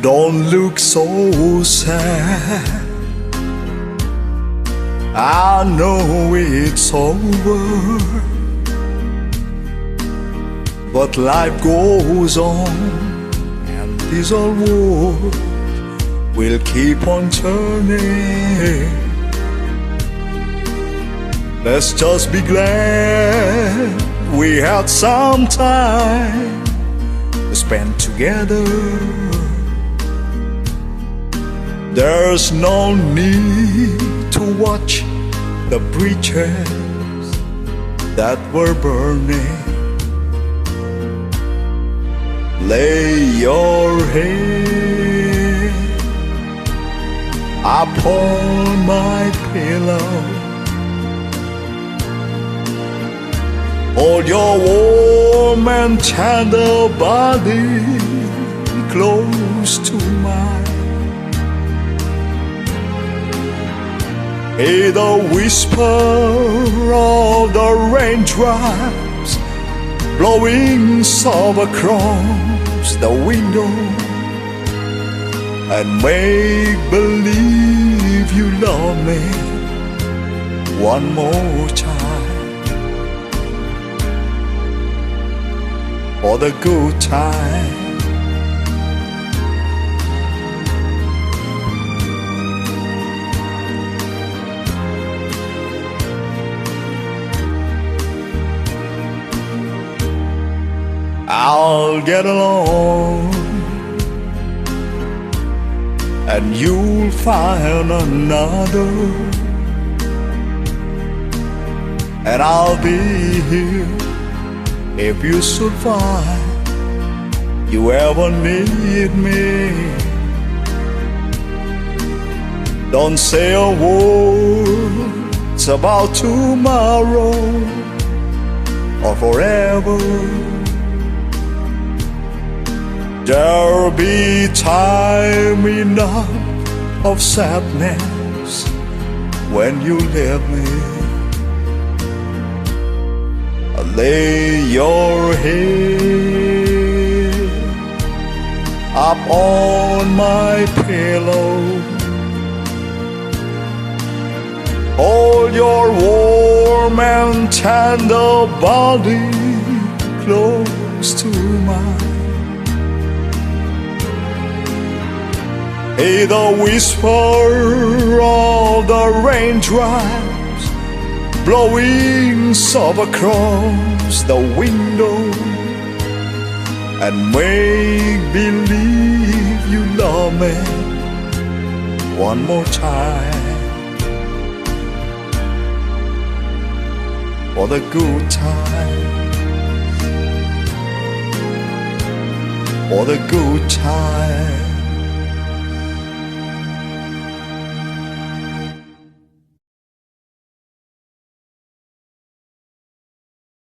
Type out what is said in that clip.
Don't look so sad. I know it's over, but life goes on, and this old world will keep on turning. Let's just be glad we had some time to spend together. There's no need to watch the bridges that were burning. Lay your head upon my pillow. Hold your warm and tender body close to mine. Hear the whisper of the raindrops blowing soft across the window, and make believe you love me one more time for the good time. I'll get along, and you'll find another, and I'll be here if you should find you ever need me. Don't say a word about tomorrow or forever. There'll be time enough of sadness when you leave me. Lay your head up on my pillow. Hold your warm and tender body close to mine. Hear the whisper of the raindrops blowing soft across the window, and make believe you love me one more time for the good time, for the good time.